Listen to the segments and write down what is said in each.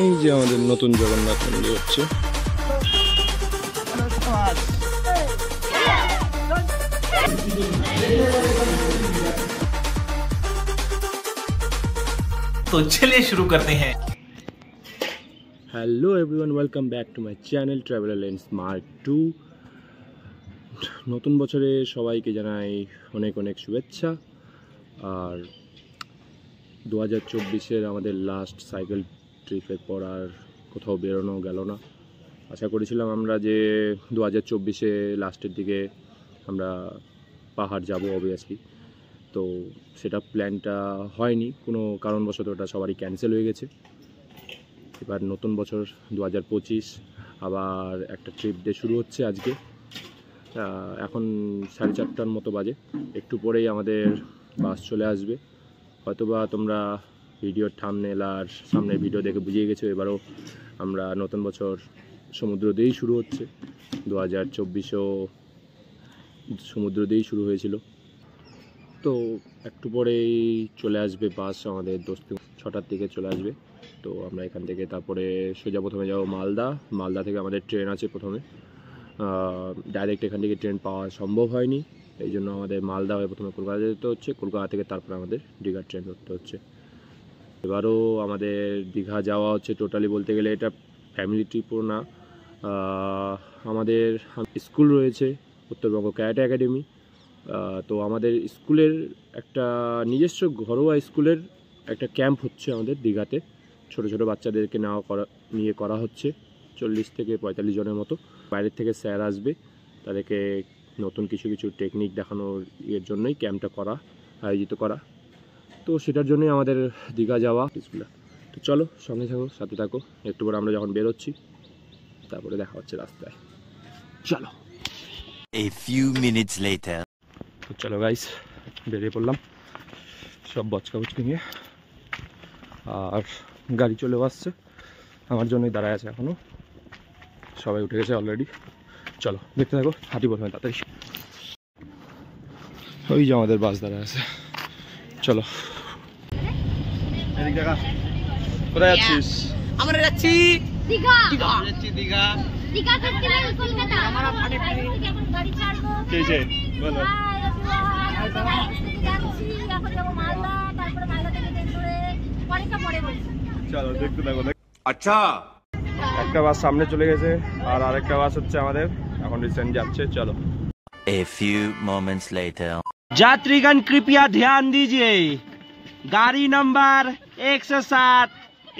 এই যে আমাদের নতুন জগন্নাথ মন্দির হচ্ছে। तो चलिए शुरू करते हैं। Hello everyone, welcome back to my channel traveller lens mark 2। নতুন বছরে সবাইকে জানাই অনেক অনেক শুভেচ্ছা। আর 2024-এর আমাদের লাস্ট সাইকেল ট্রিপের পর আর কোথাও বেরোনো গেল না। আশা করেছিলাম আমরা যে 2024-এ লাস্টের দিকে আমরা পাহাড় যাব অবভিয়াসলি, তো সেটা প্ল্যানটা হয়নি, কোনো কারণবশত ওটা সবারই ক্যান্সেল হয়ে গেছে। এবার নতুন বছর 2025 আবার একটা ট্রিপ দিয়ে শুরু হচ্ছে। আজকে এখন 4:30টার মতো বাজে, একটু পরেই আমাদের বাস চলে আসবে। হয়তোবা তোমরা ভিডিওর থাম্বনেল আর সামনের ভিডিও দেখে বুঝিয়ে গেছো, এবারও আমরা নতুন বছর সমুদ্র দিয়েই শুরু হচ্ছে। 2024-ও সমুদ্র দিয়েই শুরু হয়েছিল। তো একটু পরেই চলে আসবে বাস, আমাদের দোস্ত 6টার দিকে চলে আসবে। তো আমরা এখান থেকে তারপরে সোজা প্রথমে যাবো মালদা থেকে আমাদের ট্রেন আছে প্রথমে। ডাইরেক্ট এখান থেকে ট্রেন পাওয়া সম্ভব হয়নি, এই জন্য আমাদের মালদা হয়ে প্রথমে কলকাতা যেতে হচ্ছে, কলকাতা থেকে তারপরে আমাদের দীঘার ট্রেন ধরতে হচ্ছে। এবারও আমাদের দীঘা যাওয়া হচ্ছে টোটালি বলতে গেলে এটা ফ্যামিলি ট্রিপও না, আমাদের স্কুল রয়েছে উত্তরবঙ্গ ক্যারাটে একাডেমি। তো আমাদের স্কুলের একটা নিজস্ব ঘরোয়া স্কুলের একটা ক্যাম্প হচ্ছে আমাদের দীঘাতে। ছোট ছোট বাচ্চাদেরকে নিয়ে করা হচ্ছে, 40 থেকে 45 জনের মতো। বাইরের থেকে স্যার আসবে, তাদেরকে নতুন কিছু টেকনিক দেখানোর এর জন্যই ক্যাম্পটা আয়োজিত করা। তো সেটার জন্যই আমাদের দীঘা যাওয়া স্কুলে। তো চলো সঙ্গে থাকো, সাথে থাকো। একটু পরে আমরা যখন বেরোচ্ছি তারপরে দেখা হচ্ছে রাস্তায়। চলো। A few minutes later. তো চলো গাইস, বেরিয়ে পড়লাম সব বচকা নিয়ে। আর গাড়ি চলেও আসছে, আমার জন্যই দাঁড়ায় আছে এখনও, সবাই উঠে গেছে অলরেডি। চলো দেখতে থাকো, হাঁটি প্রথমে তাড়াতাড়ি। ওই যে আমাদের বাস দাঁড়ায় আছে, চলো। কোথায় যাচ্ছিস? আমরা যাচ্ছি দীঘা। বলো। চলো দেখতে থাকো। আচ্ছা, একটা বাস সামনে চলে গেছে আর আরেকটা বাস হচ্ছে আমাদের এখন রিসেন্ট যাচ্ছে। চলো। a few moments later. यात्रीगण कृपया ध्यान दीजिए, गाड़ी नंबर 107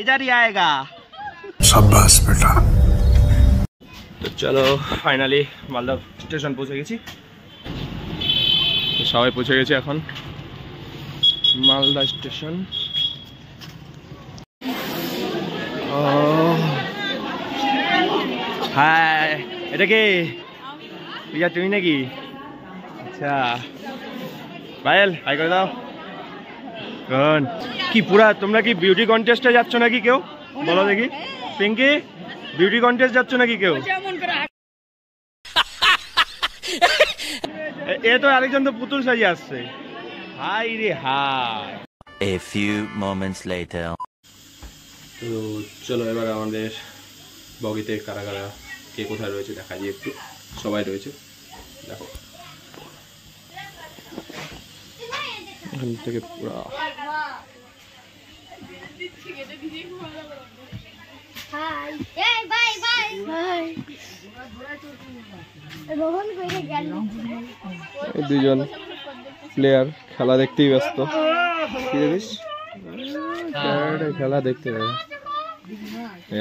इधर ही आएगा। शाबाश बेटा। তো চলো ফাইনালি মালদা স্টেশন পৌঁছে গেছি। সবাই পৌঁছে গেছে এখন মালদা স্টেশন। হ্যাঁ, এটা কি প্রিয়া, তুমি নাকি? আচ্ছা পায়েল, হাই করে দাও। কি পুরা তোমরা কি বিউটি কন্টেস্টে যাচ্ছ নাকি কেউ? বলো দেখি। পিঙ্কি, বিউটি কন্টেস্ট যাচ্ছ নাকি কেউ? এ তো আরেকজন তো পুতুল সাজিয়ে আসছে। হাই রে high. A few moments later. তো চলো এবার আমাদের বগিতে কারা কারা কে কোথায় রয়েছে দেখা যায় একটু। সবাই রয়েছে, দেখো এখান থেকে পুরা। দুজন প্লেয়ার খেলা দেখতেই ব্যস্ত। কি জানিস, খেলা দেখতে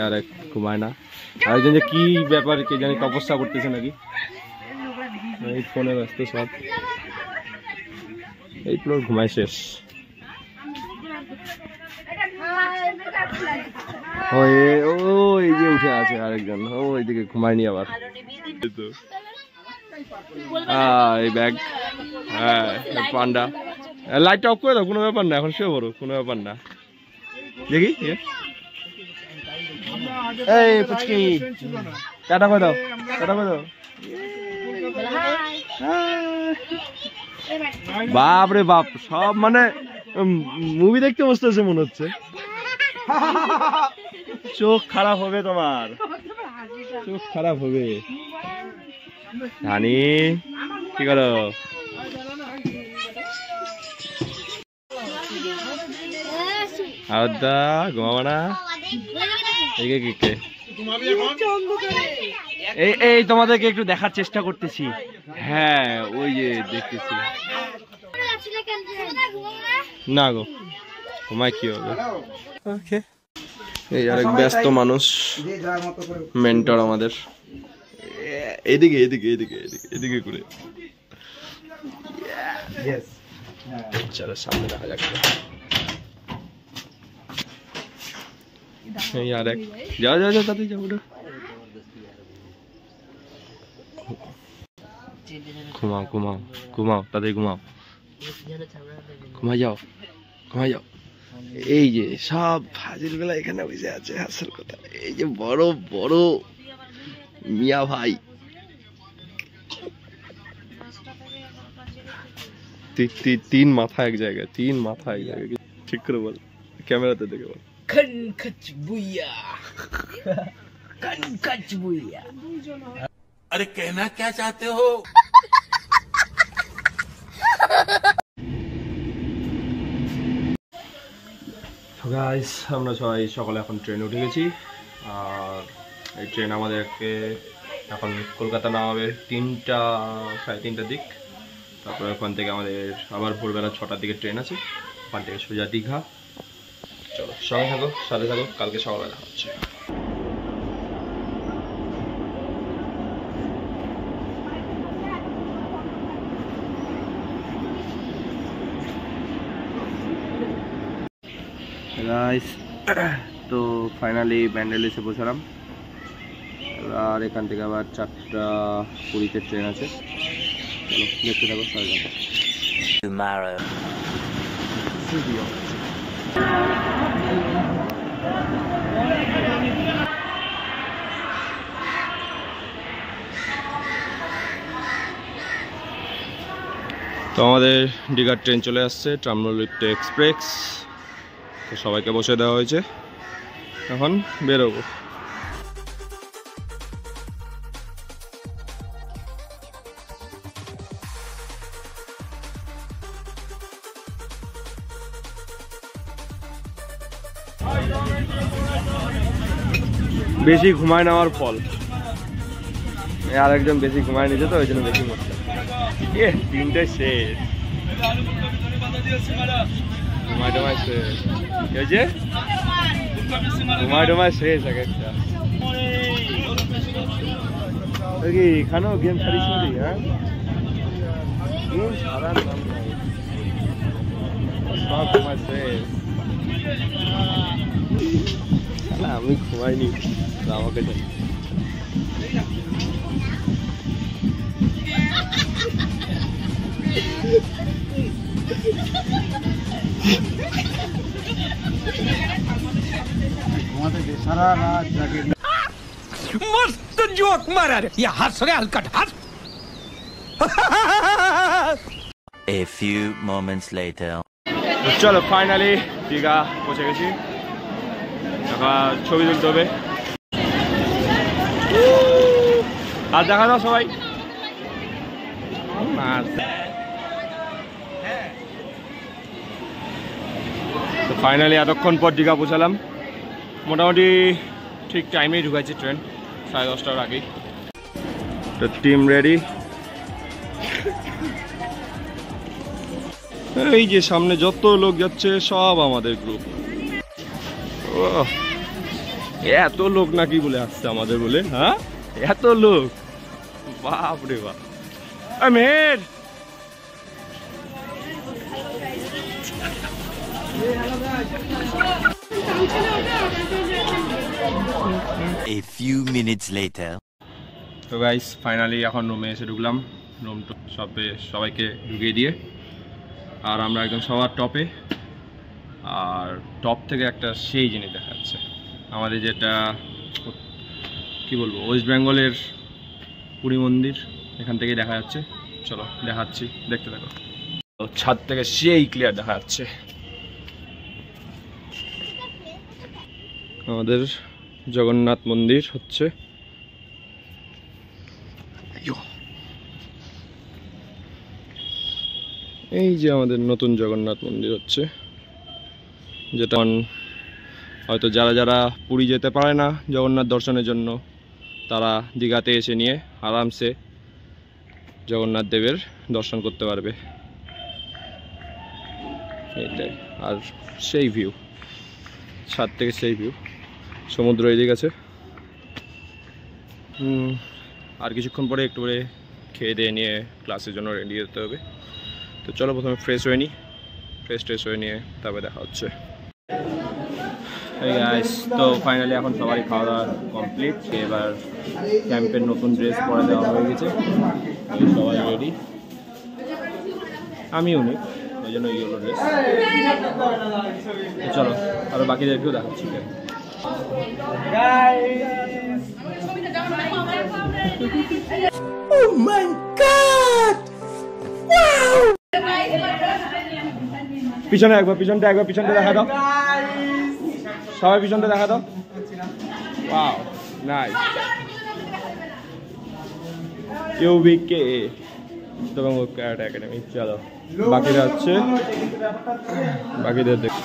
আর এক ঘুমায় না। আরেকজন যে কি ব্যাপার কে জানি, তপস্যা করতেছে নাকি, এই ফোনে ব্যস্ত সব। এই ফ্লোর ঘুমায় শেষ। ওই যে উঠে আছে আরেকজন, ওইদিকে ঘুমায়নি আবার। এই ব্যাগ, হ্যাঁ পান্ডা। লাইটটা অফ করে দাও, কোনো ব্যাপার না, এখন শুয়ে পড়ো, কোনো ব্যাপার না। দেখি এই পুচকি, টাটা করে দাও, টাটা করে দাও। বাপ রে বাপ, সব মানে মুভি দেখতে বসতেছে মনে হচ্ছে। চোখ খারাপ হবে তোমার, চোখ খারাপ হবে। রানী কি করো? আদা ঘুমাবো না? এই তোমাদেরকে একটু দেখার চেষ্টা করতেছি। হ্যাঁ ওই যে দেখতেছি। না গো ঘুমায় কি হবে। ওকে এই আরেক ব্যস্ত মানুষ, মেন্টর আমাদের। এদিকে এদিকে এদিকে এদিকে এদিকে করে চলো সামনে দেখা যাক। এই আরেক যাও যাও যাও তাড়াতাড়ি যাও। ঘুমাও ঘুমাও ঘুমাও তাড়াতাড়ি ঘুমাও, ঘুমাই যাও ঘুমাই যাও। এই যে সব হাজির বেলা এখানে বসে আছে। আসল কথা এই যে বড় বড় মিয়া ভাই, তিন মাথা এক জায়গায়, তিন মাথা এক জায়গায়। ঠিক করে বল, ক্যামেরাতে দেখে বল। अरे कहना क्या चाहते हो? গাইস আমরা সবাই সকালে এখন ট্রেনে উঠে গেছি। আর এই ট্রেন আমাদেরকে এখন কলকাতা নামাবে 3টা সাড়ে 3টার দিক। তারপরে ওখান থেকে আমাদের আবার ভোরবেলা 6টার দিকে ট্রেন আছে, ওখান থেকে সোজা দীঘা। চলো সঙ্গে থাকো, সাথে থাকো, কালকে সকালবেলা হচ্ছে। গাইস তো ফাইনালি ব্যান্ডেল এসে পৌঁছালাম। আর এখান থেকে আবার 4টা 20-তে ট্রেন আছে। চলো দেখতে থাকো, সবাই থাকো। Tomorrow. তো আমাদের দীঘার ট্রেন চলে আসছে, ট্রামলিপ্ট এক্সপ্রেস। তো সবাইকে বসে দেওয়া হয়েছে, এখন বেরোবো। বেশি ঘুমায় নেওয়ার ফল। আর একজন বেশি ঘুমায় নিচ্ছে তো ওই জন্য বেশি মরছে। তিনটে শেষ, ঘুমায় টুমায় শেষ, কি হয়েছে? ঘুমায় টুমায় শেষ এক একটা। এখানেও গেম খেলিস নাকি? হ্যাঁ গেম সারার নাম নাই, সব ঘুমায় শেষ। আমি ঘুমাইনি, আমাকে জানি। मस्त जोक मारा रे, ये हंस रे हलकट हंस। A few moments later. চলো ফাইনালি দীঘা পৌঁছে গেছি। এখন ছবি তুলতে হবে। আর দেখা দাও সবাই। তো ফাইনালি এতক্ষণ পর দীঘা পৌঁছালাম। মোটামুটি ঠিক টাইমেই ঢুকাইছে ট্রেন, 10:30টার আগেই। তো টিম রেডি। এই যে সামনে যত লোক যাচ্ছে সব আমাদের গ্রুপ। এত লোক নাকি বলে আসছে আমাদের বলে? হ্যাঁ এত লোক, বাপ রে বাপ। Meher A few minutes later. তো গাইস ফাইনালি এখন রুমে এসে ঢুকলাম। রুম সবাইকে ঢুকিয়ে দিয়ে, আর আমরা একদম সবার টপে। আর টপ থেকে একটা সেই জিনিস দেখা যাচ্ছে আমাদের, যেটা কি বলবো, ওয়েস্ট বেঙ্গলের পুরী মন্দির, এখান থেকেই দেখা যাচ্ছে। চলো দেখাচ্ছি, দেখতে থাকো। ছাদ থেকে সেই ক্লিয়ার দেখা যাচ্ছে। আমাদের জগন্নাথ মন্দির হচ্ছে। এই যে আমাদের নতুন জগন্নাথ মন্দির হচ্ছে, যেটা হয়তো যারা যারা পুরী যেতে পারে না জগন্নাথ দর্শনের জন্য, তারা দীঘাতে এসে নিয়ে আরামসে জগন্নাথ দেবের দর্শন করতে পারবে। এইটাই, আর সেই ভিউ, ছাদ থেকে সেই ভিউ, সমুদ্র এদিকে আছে। আর কিছুক্ষণ পরে একটু করে খেয়ে দিয়ে নিয়ে ক্লাসের জন্য রেডি হতে হবে। তো চলো প্রথমে ফ্রেশ হয়ে নিই, ফ্রেশ হয়ে নিয়ে তারপরে দেখা হচ্ছে। তো ফাইনালি এখন সবারই খাওয়া দাওয়া কমপ্লিট। এবার ক্যাম্পের নতুন ড্রেস পরে দেওয়া হয়ে গেছে, সবাই রেডি। আমিও নেই, ওই জন্য ইয়েলো ড্রেস। চলো আরো বাকিদেরকেও দেখাচ্ছি। পিছনটা দেখা দাও, সবাই পিছনটা দেখা দাও। Wow, nice. UBK Dabangg karate academy. চলো বাকিরা হচ্ছে, বাকিদের দেখ।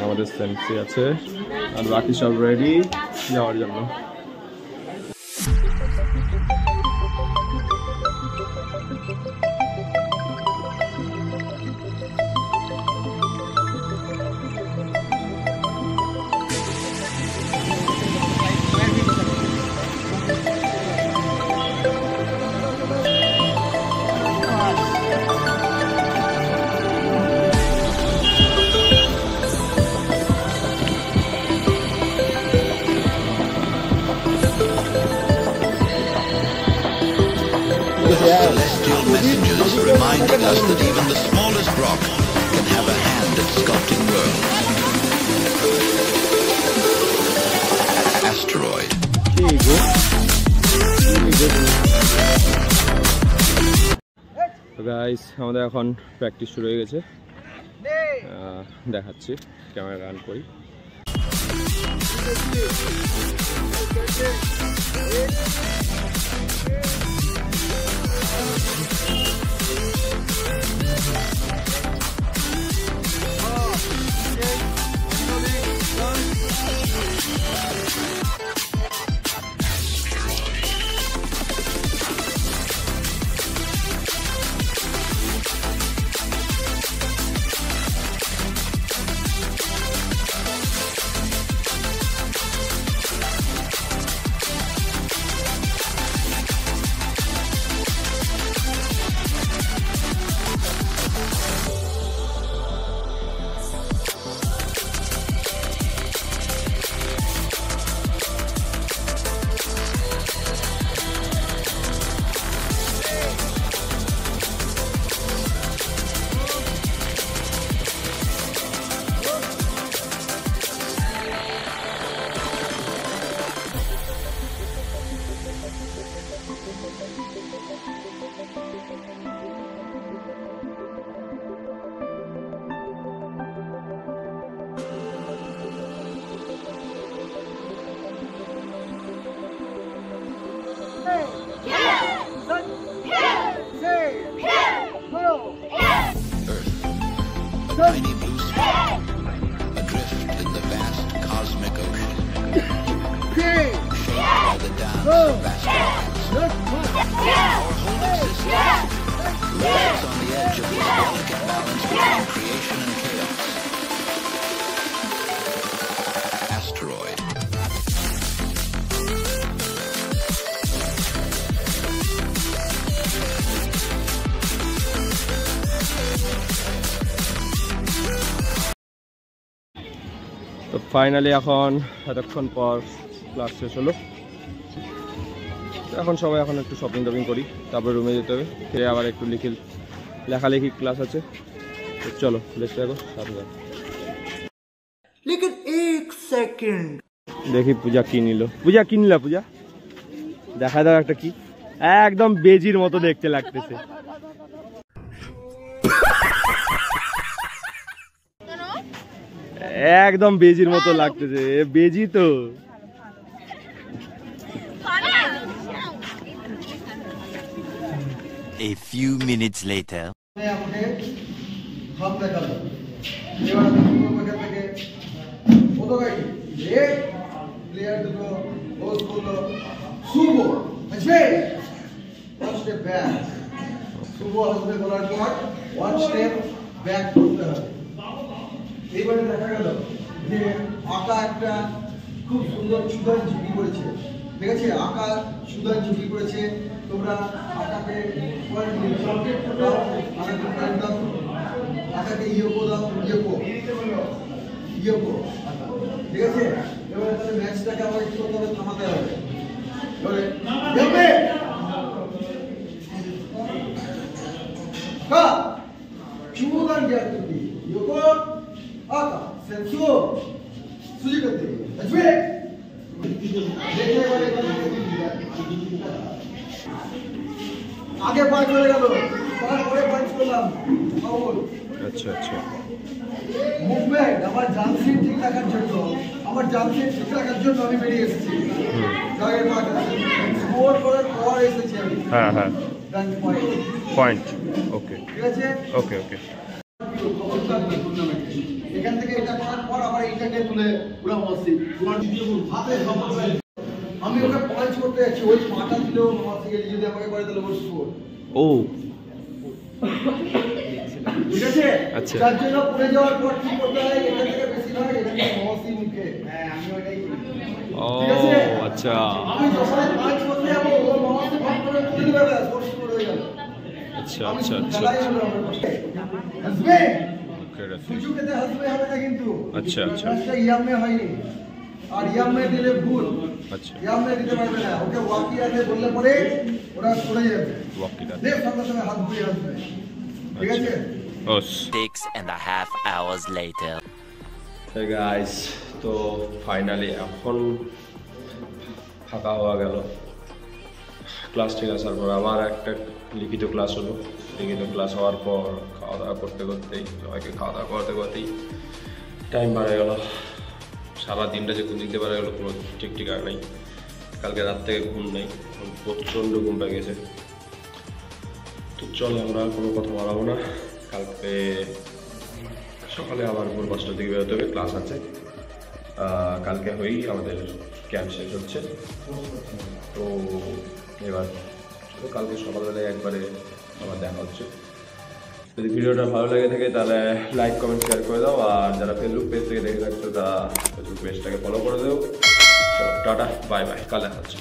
আমাদের সেন্সি আছে, আর বাকি সব রেডি যাওয়ার জন্য। Celestial messengers reminding us that even the smallest rock can have a hand at sculpting worlds. Asteroid. তো গাইস, আমাদের এখন প্র্যাকটিস শুরু হয়ে গেছে, দেখাচ্ছি, ক্যামেরা রান করি। Tiny blue spot, adrift in the vast cosmic ocean. Shaped by the dance of asteroids. Our whole existence lives on the edge of this delicate balance between creation and chaos. Asteroid. তো finally এখন এতক্ষণ পর class শেষ হলো। এখন সবাই এখন একটু শপিং টপিং করি, তারপরে রুমে যেতে হবে। ফিরে আবার একটু লেখালেখি ক্লাস আছে। তো চলো দেখতে থাকো, সাথে থাকো। দেখি পূজা কি নিল। পূজা কি নিলা? পূজা দেখা দাও একটা কি, একদম বেজির মতো দেখতে লাগতেছে। একদম বেজির মতো লাগতেছে, বেজি তো। A few minutes later. আমাকে হাত দেখালো, এবার আমি ওখান থেকে পতাকায় প্লেয়ার দুটো পোস্ট করলো, শুভ আসবে, ওয়ান স্টেপ ব্যাক, শুভ আসবে বলার পর ওয়ান স্টেপ ব্যাক করতে হবে। এইবারে দেখা গেল যে আঁকা একটা খুব সুন্দর সুন্দর ঝুঁকি করেছে, ঠিক আছে? আঁকা সুন্দর ঝুঁকি করেছে। তোমরা আঁকাকে আঁকাকে ইয়োকো দাও, ইয়োকো ইয়োকো, ঠিক আছে? এবারে তাহলে ম্যাচটাকে আবার একটু করতে হবে, থামাতে হবে। এবারে যাবে কা চুমুদান গিয়া তুমি ইয়োকো আঁকা সেন্সো সুজি করতে আসবে। দেখে এবারে আগে পাঁচ হয়ে গেল, তারপরে পাঁচ করলাম। আচ্ছা আচ্ছা, মুভমেন্ট আমার জানসিন ঠিক রাখার জন্য, আমার জানসিন ঠিক রাখার জন্য আমি বেরিয়ে এসেছি। আগের পাঁচ স্কোর করার পর এসেছি আমি। হ্যাঁ হ্যাঁ, রান পয়েন্ট, পয়েন্ট, ওকে ঠিক আছে? ওকে ওকে। এখান থেকে এটা করার পর আবার এইটাকে তুলে পুরো মসজিদ হাতে আমি ওকে পাঁচ করতে যাচ্ছি, ওই পাটা দিলেও মসজিদে যদি আমাকে করে তাহলে ওর স্কোর। ও ঠিক আছে? আচ্ছা। যার জন্য পড়ে যাওয়ার পর কি করতে হয়, এখান থেকে বেশি নয়, এখান থেকে মসজিদ মুখে। হ্যাঁ, আমি ওইটাই করি। ও ঠিক আছে? আচ্ছা আমি যখন পাঁচ করতে যাবো, ও মসজিদ ভাগ করে তুলে দিবে, ব্যাস, ওর স্কোর হয়ে গেল। আচ্ছা আমি আচ্ছা আচ্ছা, খেলাই হলো আমার পাশে। হাসবে, ওকে রাখি। সুযোগেতে হাসবে হবে না কিন্তু। আচ্ছা আচ্ছা ম্যাচটা ইয়ামে হয়নি, আর ইয়ামে দিলে ভুল। আচ্ছা, ইয়ামে দিতে পারবে না, ওকে ওয়াকি আছে বললে পরে ওরা সরে যাবে। ওয়াকিটা দেখ সঙ্গে সঙ্গে হাত ঘুরিয়ে আসবে, ঠিক আছে? ওস। 6.5 hours later. Hey guys, তো ফাইনালি এখন ফাঁকা হওয়া গেল। ক্লাস থেকে আসার পর আবার একটা লিখিত ক্লাস হলো। লিখিত ক্লাস হওয়ার পর খাওয়া দাওয়া করতে করতেই, সবাইকে খাওয়া দাওয়া করতে করতেই টাইম বাড়ে গেল। সারা দিনটা যে কোন দিতে পারা গেলো কোনো ঠিক ঠিকানা নেই। কালকে রাত থেকে ঘুম নেই, প্রচণ্ড ঘুম পেয়ে গেছে। তো চলো আমরা কোনো কথা বাড়াবো না, কালকে সকালে আবার ভোর 5টার দিকে বেরোতে হবে, ক্লাস আছে। কালকে হয়েই আমাদের ক্যাম্প শেষ হচ্ছে। তো এবার চলো কালকে সকালবেলায় একবারে আবার দেখা হচ্ছে। যদি ভিডিওটা ভালো লেগে থাকে তাহলে লাইক কমেন্ট শেয়ার করে দাও, আর যারা ফেসবুক পেজ থেকে দেখে থাকছো তারা ফেসবুক পেজটাকে ফলো করে দাও। চলো টাটা, বাই বাই, কাল দেখা হচ্ছে।